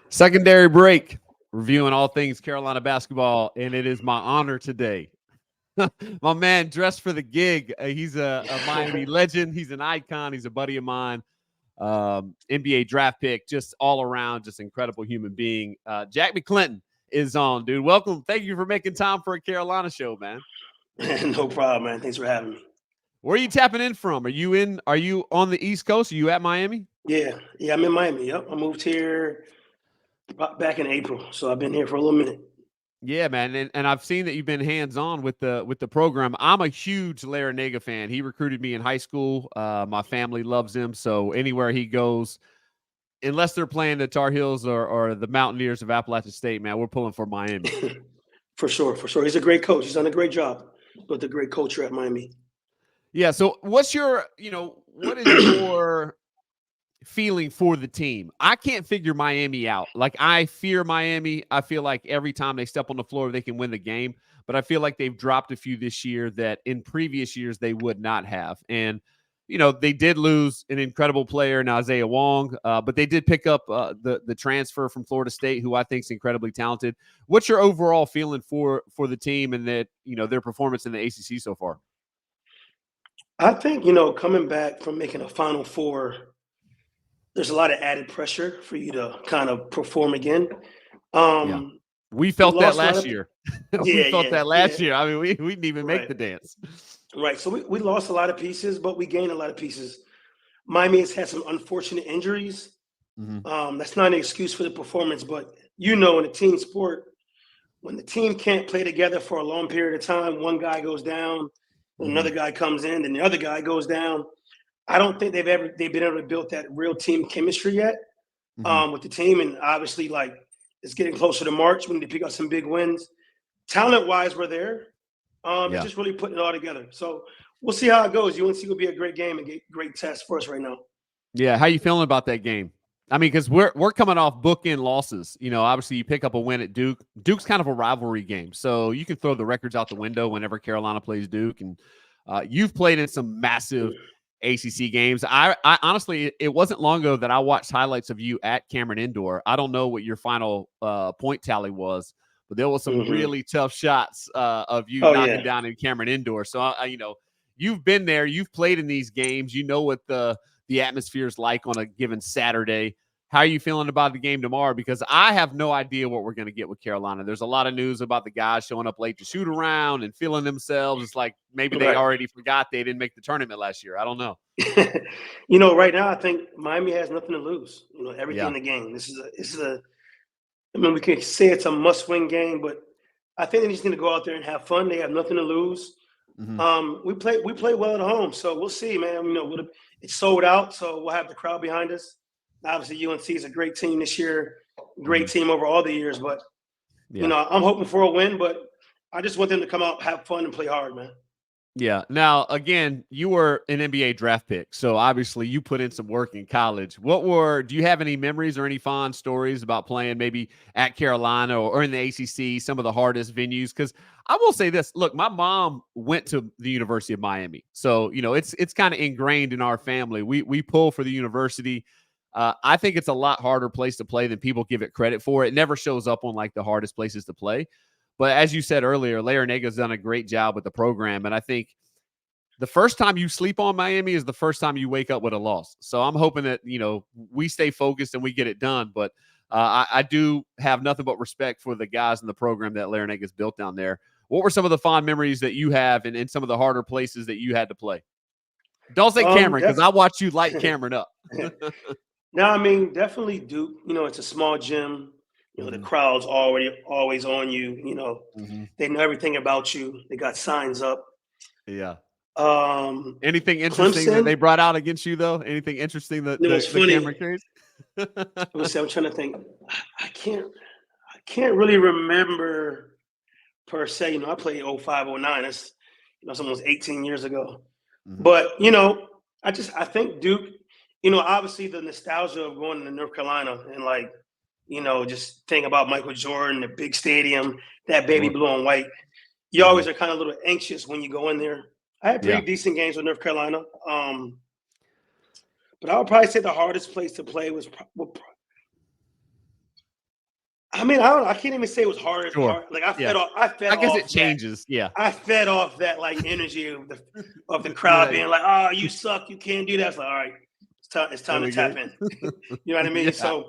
Secondary break, reviewing all things Carolina basketball, and it is my honor today. My man dressed for the gig. He's a Miami legend. He's an icon. He's a buddy of mine. NBA draft pick, just all around, just incredible human being. Jack McClinton is on, dude. Welcome. Thank you for making time for a Carolina show, man. No problem, man. Thanks for having me. Where are you tapping in from? Are you in? Are you on the East Coast? Are you at Miami? Yeah, I'm in Miami. Yep, I moved here back in April, so I've been here for a little minute. Yeah, man, and I've seen that you've been hands on with the program. I'm a huge Larinaga fan. He recruited me in high school. My family loves him, so anywhere he goes, unless they're playing the Tar Heels or the Mountaineers of Appalachian State, man, we're pulling for Miami. For sure, for sure. He's a great coach. He's done a great job. Built a great culture at Miami. Yeah. So, what's your, what is your feeling for the team? I can't figure Miami out. Like, I fear Miami. I feel like every time they step on the floor, they can win the game. But I feel like they've dropped a few this year that in previous years they would not have. And, they did lose an incredible player in Isaiah Wong, but they did pick up the transfer from Florida State, who I think is incredibly talented. What's your overall feeling for the team and that their performance in the ACC so far? I think coming back from making a Final Four, there's a lot of added pressure for you to kind of perform again. Yeah. Um, We we felt that lost a lot last of year. We yeah, felt yeah, that yeah. last year. I mean, we didn't even make Right, the dance. right. So we lost a lot of pieces, but we gained a lot of pieces. Miami has had some unfortunate injuries. Mhm. That's not an excuse for the performance, but in a team sport, when the team can't play together for a long period of time, one guy goes down, Mhm. another guy comes in, and the other guy goes down. I don't think they've been able to build that real team chemistry yet Mhm. with the team, and obviously like it's getting closer to March. We need to pick up some big wins. Talent wise, we're there. It's Yeah. just really putting it all together. So we'll see how it goes. UNC will be a great game and great test for us right now. Yeah. How you feeling about that game? I mean, because we're coming off bookend losses. Obviously you pick up a win at Duke. Duke's kind of a rivalry game, so you can throw the records out the window whenever Carolina plays Duke. And you've played in some massive ACC games. I honestly, it wasn't long ago that I watched highlights of you at Cameron Indoor. I don't know what your final point tally was, but there was some Hmm. really tough shots of you Oh knocking yeah. down in Cameron Indoor. So you've been there, you've played in these games, you know what the atmosphere is like on a given Saturday. How are you feeling about the game tomorrow? Because I have no idea what we're going to get with Carolina. There's a lot of news about the guys showing up late to shoot around and feeling themselves. It's like maybe they Right. already forgot they didn't make the tournament last year. I don't know. Right now I think Miami has nothing to lose. Everything Yeah. in the game. This is a. I mean, we can say it's a must-win game, but I think they just need to go out there and have fun. They have nothing to lose. Mm-hmm. We play well at home, so we'll see, man. It's sold out, so we'll have the crowd behind us. Obviously, UNC is a great team this year, Mm-hmm. great team over all the years. But Yeah. I'm hoping for a win, but I just want them to come out, have fun, and play hard, man. Yeah. Now, again, you were an NBA draft pick, so obviously you put in some work in college. Do you have any memories or any fond stories about playing maybe at Carolina or in the ACC, some of the hardest venues? Because I will say this: look, my mom went to the University of Miami, so it's kind of ingrained in our family. We pull for the university. I think it's a lot harder place to play than people give it credit for. It never shows up on like the hardest places to play. But as you said earlier, Larinaga's done a great job with the program. And I think the first time you sleep on Miami is the first time you wake up with a loss. So I'm hoping that, we stay focused and we get it done. But I do have nothing but respect for the guys in the program that Larinaga's built down there. What were some of the fond memories that you have in some of the harder places that you had to play? Don't say Cameron, because Def- I watched you light Cameron up. Now, I mean, definitely Duke. It's a small gym. The Hmm. crowd's already always on you. Hmm. They know everything about you. They got signs up. Yeah. Um, Anything interesting that Clemson. they brought out against you, though? Anything interesting that It's the funny. Cameron carries? Let me see. I'm trying to think. I can't. I can't really remember per se. I played 05, 09. It's almost 18 years ago. Hmm. But I think Duke. Obviously the nostalgia of going to North Carolina and like, just think about Michael Jordan, the big stadium, that baby Sure. blue and white. You Hmm. always are kind of a little anxious when you go in there. I had pretty Yeah. decent games with North Carolina. But I would probably say the hardest place to play mean, I can't even say it was hard. Sure. Like I Yeah. fed off. I fed I guess it off that. changes. Yeah. I fed off that like energy of the You're crowd like, being like, "Oh, you suck. You can't do that." It's like, all right, it's there time to we tap go. in. You know what I mean? Yeah. So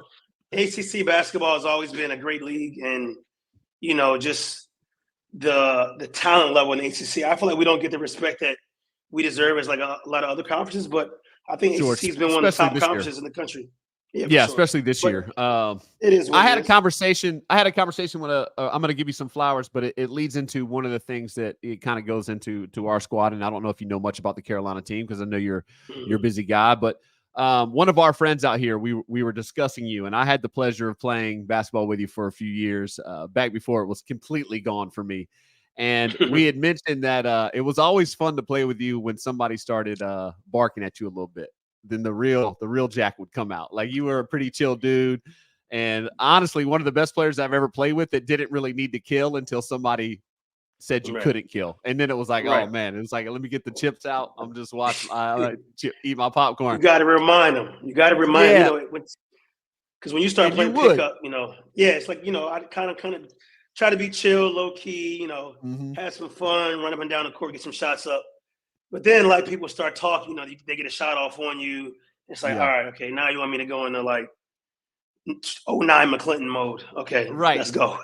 ACC basketball has always been a great league, and just the talent level in ACC. I feel like we don't get the respect that we deserve as like a lot of other conferences, but I think Sure. ACC has been one of the Especially top this year. conferences in the country. Yeah, for Yeah, sure. especially this But year. it is what I it had a is. conversation. I had a conversation with I'm going to give you some flowers, but it leads into one of the things that it kind of goes into our squad. And I don't know if you know much about the Carolina team because I know you're a busy guy. But one of our friends out here, we were discussing you, and I had the pleasure of playing basketball with you for a few years back before it was completely gone for me. And we had mentioned that it was always fun to play with you when somebody started barking at you a little bit. Then the real Jack would come out. Like you were a pretty chill dude. And honestly, one of the best players I've ever played with that didn't really need to kill until somebody said you Right. couldn't kill. And then it was like, Right. oh man, it was like, let me get the chips out. I'm just watching, eat my popcorn. You got to remind them. You got to remind because when you start playing pickup, it's like I kind of try to be chill, low key, have some fun, run up and down the court, get some shots up. But then like people start talking, they get a shot off on you. It's like, all right, okay, now you want me to go into like 09 McClinton mode. Okay, right. Let's go.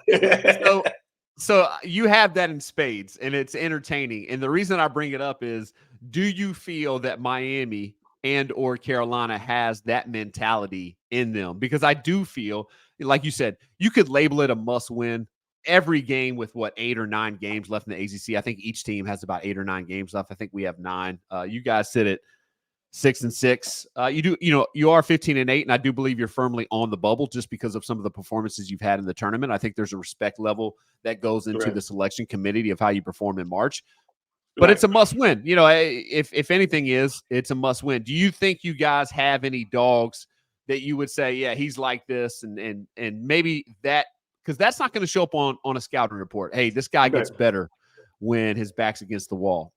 So you have that in spades, and it's entertaining. And the reason I bring it up is, do you feel that Miami and or Carolina has that mentality in them? Because I do feel, like you said, you could label it a must win. Every game with 8 or 9 games left in the ACC. I think each team has about 8 or 9 games left. I think we have 9. You guys sit at 6-6. You are 15-8, and I do believe you're firmly on the bubble just because of some of the performances you've had in the tournament. I think there's a respect level that goes into the selection committee of how you perform in March. But it's a must win. If anything it's a must win. Do you think you guys have any dogs that you would say, yeah, he's like this, and maybe that, because that's not going to show up on a scouting report. Hey, this guy gets better when his back's against the wall.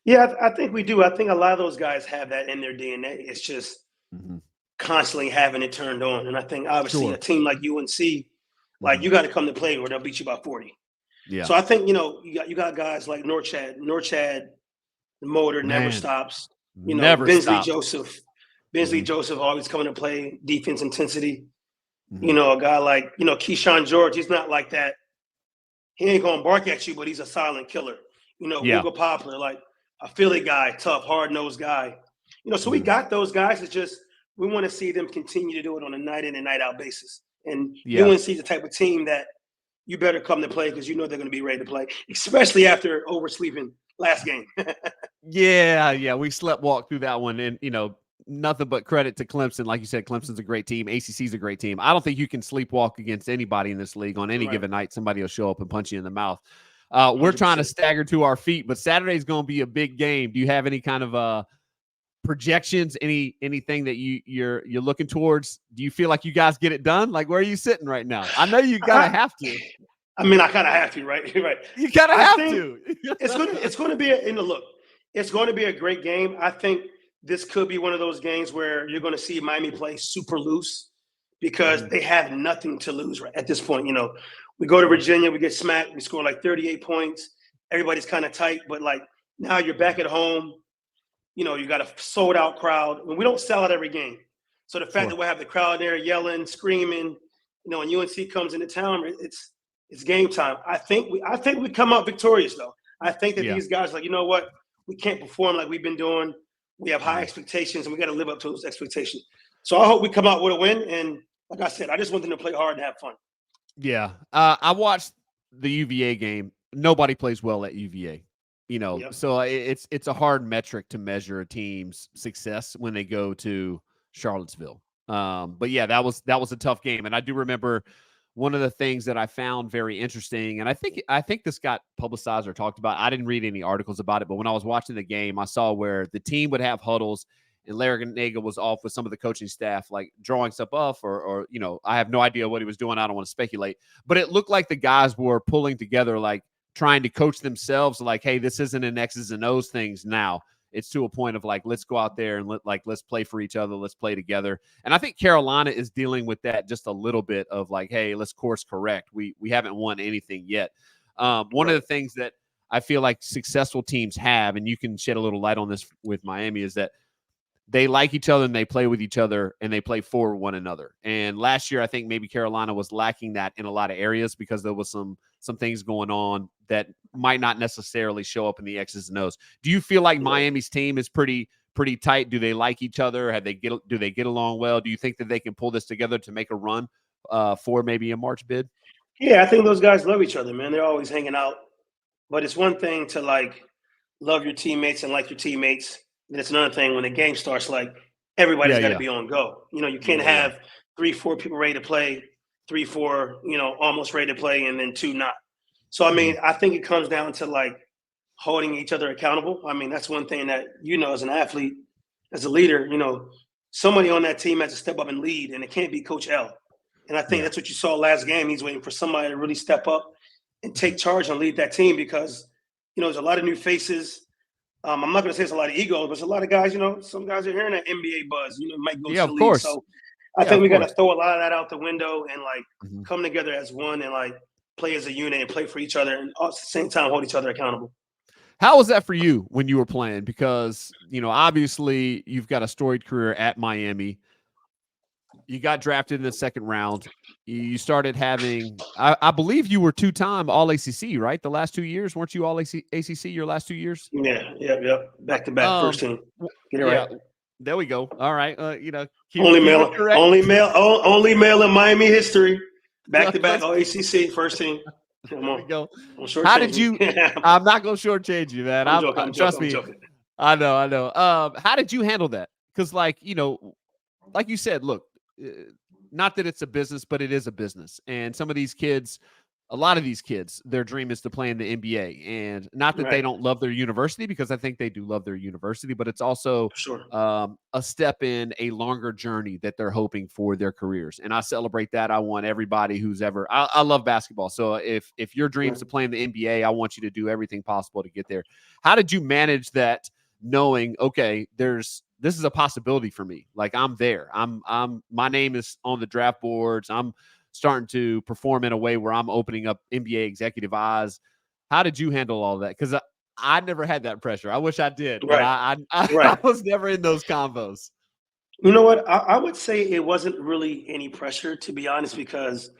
Yeah, I think we do. I think a lot of those guys have that in their DNA. It's just constantly having it turned on. And I think obviously a team like UNC, like you got to come to play or they'll beat you by 40. Yeah. So I think, you got guys like Norchad, the motor never stops. Bensley Joseph always coming to play, defense intensity. A guy like, Keyshawn George, he's not like that. He ain't going to bark at you, but he's a silent killer. Hugo Poplar, like a Philly guy, tough, hard-nosed guy. So we got those guys. It's just we want to see them continue to do it on a night-in and night-out basis. And UNC is the type of team that you better come to play because they're going to be ready to play, especially after oversleeping last game. Yeah. We sleepwalked through that one. And, nothing but credit to Clemson. Like you said, Clemson's a great team. ACC's a great team. I don't think you can sleepwalk against anybody in this league on any given night. Somebody will show up and punch you in the mouth. We're trying to stagger to our feet, but Saturday's going to be a big game. Do you have any kind of projections? Anything that you're looking towards? Do you feel like you guys get it done? Like, where are you sitting right now? I know you gotta have to. I mean, I kind of have to, right? Right. You gotta have to. It's going to be it's going to be a great game. I think this could be one of those games where you're going to see Miami play super loose because they have nothing to lose right at this point. We go to Virginia, we get smacked, we score like 38 points. Everybody's kind of tight, but like now you're back at home. You got a sold out crowd, and we don't sell out every game. So the fact that we'll have the crowd there yelling, screaming, when UNC comes into town, it's game time. I think we come out victorious though. I think that these guys are like, you know what? We can't perform like we've been doing. We have high expectations, and we got to live up to those expectations. So I hope we come out with a win. And like I said, I just want them to play hard and have fun. Yeah. I watched the UVA game. Nobody plays well at UVA, so it's a hard metric to measure a team's success when they go to Charlottesville. But yeah, that was a tough game. And I do remember one of the things that I found very interesting, and I think this got publicized or talked about. I didn't read any articles about it, but when I was watching the game, I saw where the team would have huddles and Larranaga was off with some of the coaching staff, like drawing stuff off or I have no idea what he was doing. I don't want to speculate, but it looked like the guys were pulling together, like trying to coach themselves, like, hey, this isn't an X's and O's things now. It's to a point of like, let's go out there and let's play for each other. Let's play together. And I think Carolina is dealing with that just a little bit of like, hey, let's course correct. We haven't won anything yet. One of the things that I feel like successful teams have, and you can shed a little light on this with Miami, is that they like each other and they play with each other and they play for one another. And last year, I think maybe Carolina was lacking that in a lot of areas because there was some things going on that might not necessarily show up in the X's and O's. Do you feel like Miami's team is pretty tight? Do they like each other? Do they get along well? Do you think that they can pull this together to make a run for maybe a March bid? Yeah, I think those guys love each other, man. They're always hanging out. But it's one thing to like love your teammates and like your teammates. And it's another thing when the game starts, like everybody's got to be on go. You can't have 3-4 people ready to play, 3-4, almost ready to play, and then 2 not. So, I mean, I think it comes down to like holding each other accountable. I mean, that's one thing that, as an athlete, as a leader, somebody on that team has to step up and lead, and it can't be Coach L. And I think that's what you saw last game. He's waiting for somebody to really step up and take charge and lead that team because, there's a lot of new faces. I'm not going to say it's a lot of egos, but there's a lot of guys, some guys are hearing that NBA buzz, might go to the league. So I think we got to throw a lot of that out the window and like come together as one and like play as a unit and play for each other and at the same time hold each other accountable. How was that for you when you were playing? Because, obviously you've got a storied career at Miami. You got drafted in the second round. You started having, I believe you were 2-time All-ACC, right? The last 2 years, weren't you All-ACC your last 2 years? Yeah. Back-to-back first team. Get it right. There we go. All right. Only male in Miami history. Back-to-back All-ACC first team. Come on. Go. How did you? I'm not going to shortchange you, man. Trust me. I know. How did you handle that? Because, like you said, look, not that it's a business, but it is a business. And some of these kids, a lot of these kids, their dream is to play in the NBA. And not that they don't love their university, because I think they do love their university, but it's also a step in a longer journey that they're hoping for their careers. And I celebrate that. I want everybody who's ever, I love basketball. So if your dream's to play in the NBA, I want you to do everything possible to get there. How did you manage that, knowing, okay, this is a possibility for me. Like I'm there. My name is on the draft boards. I'm starting to perform in a way where I'm opening up NBA executive eyes. How did you handle all that? Because I never had that pressure. I wish I did, but I was never in those combos. You know what? I would say it wasn't really any pressure, to be honest, because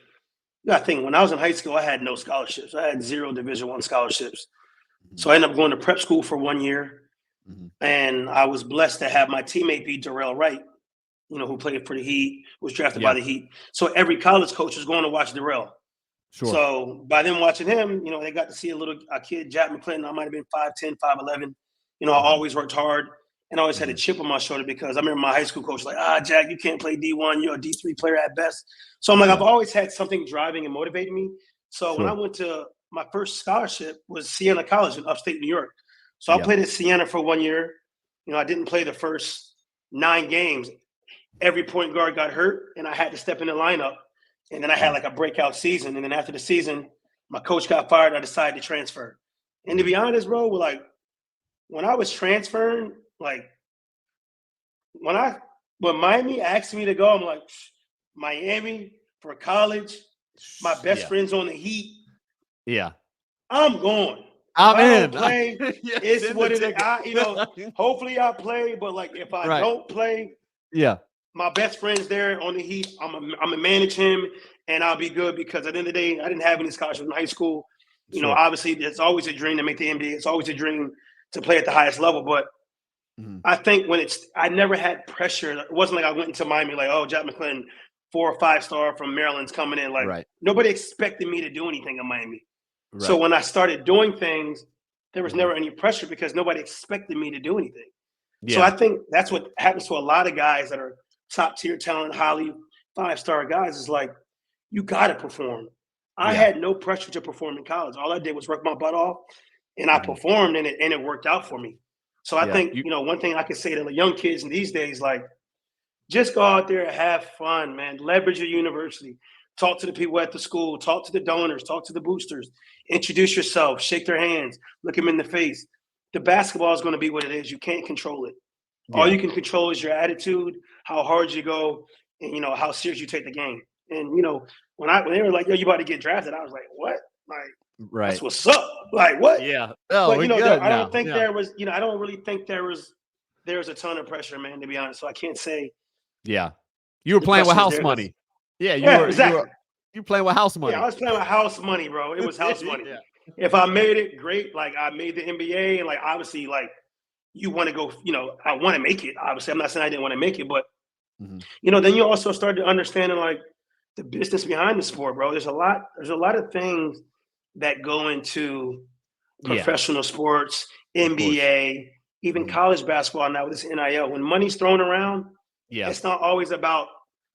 I think when I was in high school, I had no scholarships. I had 0 Division I scholarships. So I ended up going to prep school for 1 year. And I was blessed to have my teammate be Darrell Wright, who played for the Heat, was drafted by the Heat. So every college coach was going to watch Darrell. Sure. So by them watching him, they got to see a kid, Jack McClinton. I might have been 5'10", 5'11". I always worked hard and I always had a chip on my shoulder because I remember my high school coach like, Jack, you can't play D1. You're a D3 player at best. So I'm like, I've always had something driving and motivating me. So when I went to my first scholarship was Siena College in upstate New York. So I played at Siena for 1 year. I didn't play the first 9 games. Every point guard got hurt, and I had to step in the lineup. And then I had like a breakout season. And then after the season, my coach got fired. I decided to transfer. And to be honest, bro, when I was transferring, like when Miami asked me to go, I'm like, Miami for college. My best friend's on the Heat. Yeah, I'm going. I'm in. Play, it's what it is. Hopefully I play, but like if I don't play, my best friend's there on the Heat. I'm gonna manage him, and I'll be good because at the end of the day, I didn't have any scholarships in high school. Obviously, it's always a dream to make the NBA. It's always a dream to play at the highest level. But I think I never had pressure. It wasn't like I went into Miami like, oh, Jack McClinton, 4 or 5 star from Maryland's coming in. Like nobody expected me to do anything in Miami. Right. So when I started doing things, there was never any pressure because nobody expected me to do anything. Yeah. So I think that's what happens to a lot of guys that are top tier talent, highly 5-star guys is like, you got to perform. I had no pressure to perform in college. All I did was work my butt off and I performed and it worked out for me. So I think, one thing I could say to the young kids in these days, like, just go out there and have fun, man. Leverage your university. Talk to the people at the school. Talk to the donors. Talk to the boosters. Introduce yourself. Shake their hands. Look them in the face. the basketball is going to be what it is. You can't control it. All Yeah. you can control is your attitude, how hard you go, and how serious you take the game. And when they were like, "Yo, you about to get drafted," I was like, "What? Like, that's Right. what's up? Like, what?" Yeah. Oh, But we're good I don't now. think Yeah. there was. I don't really think there was a ton of pressure, man. To be honest, so I can't say Yeah. You were the playing with pressure is house there because money. Yeah. You yeah, were. You exactly. were. You playing with house Yeah, I money. was playing with house money, bro. It was house money. Yeah. If I made it, great. Like I made the NBA, and like obviously, like you want to go. I want to make it. Obviously, I'm not saying I didn't want to make it, but Mhm. then you also start to understanding like the business behind the sport, bro. There's a lot of things that go into Yeah. professional sports, Of course. NBA, even Mhm. college basketball now with this NIL. When money's thrown around, Yeah. it's not always about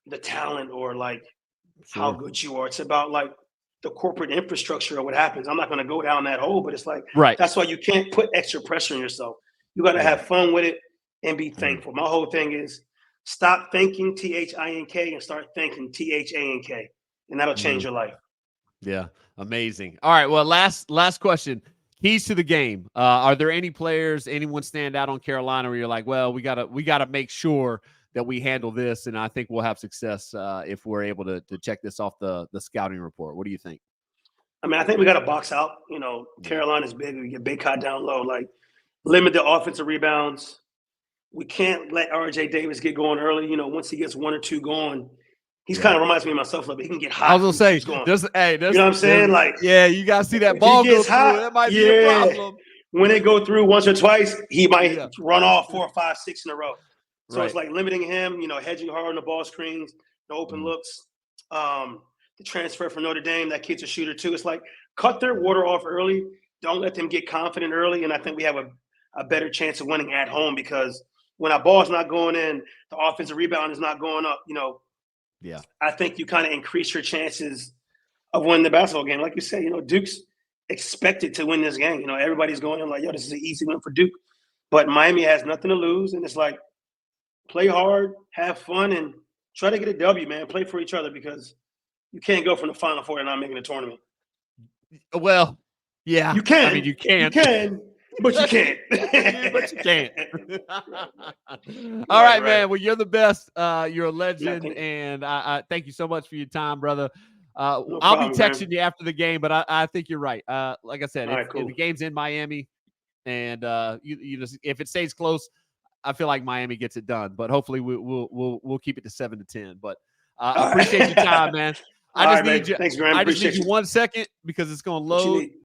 the talent or like how Sure. good you are. It's about like the corporate infrastructure or what happens. I'm not going to go down that hole, but it's like Right. that's why you can't put extra pressure on yourself. You got to Yeah. have fun with it and be Mhm. thankful. My whole thing is stop thinking THINK and start thinking THANK, and that'll change Mhm. your life. Yeah. Amazing. All right. Well, last question. Keys to the game. Are there any players, anyone stand out on Carolina where you're like, well, we gotta make sure that we handle this, and I think we'll have success if we're able to check this off the scouting report. What do you think? I mean, I think we got to box out. Yeah. Carolina's big. We get big caught down low, like limit the offensive rebounds. We can't let RJ Davis get going early. Once he gets one or two going, he's Yeah. kind of reminds me of myself a little bit. He can get I hot was gonna when he say keeps going. there's You know what I'm saying? Like yeah, you gotta see that if he ball go gets through. hot, That might be a yeah. problem. When they go through once or twice, he might Yeah. run off 4, 5, 6 in a row. So it's Right. like limiting him, hedging hard on the ball screens, the open Mhm. looks. The transfer from Notre Dame, that kid's a shooter too. It's like cut their water off early. Don't let them get confident early. And I think we have a better chance of winning at home because when our ball's not going in, the offensive rebound is not going up. Yeah. I think you kind of increase your chances of winning the basketball game. Like you said, Duke's expected to win this game. Everybody's going in like, yo, this is an easy win for Duke. But Miami has nothing to lose. And it's like, play hard, have fun, and try to get a W, man. Play for each other because you can't go from the Final Four to not making a tournament. Well, yeah. You I mean, can, you can. but you can't. But you can't. All Right, right, right. man. Well, you're the best. You're a Yeah, legend, and I thank you so much for your time, brother. no I'll be problem, man. texting you after the game, but I think you're right. Like I said, All right, the cool. game's in Miami, and you just if it stays close, I feel like Miami gets it done. But hopefully we'll keep it to 7-10. But All appreciate your right. time, man. All right, man. Thanks, Graham. I just need Appreciate you you. 1 second because it's going to What you load. need?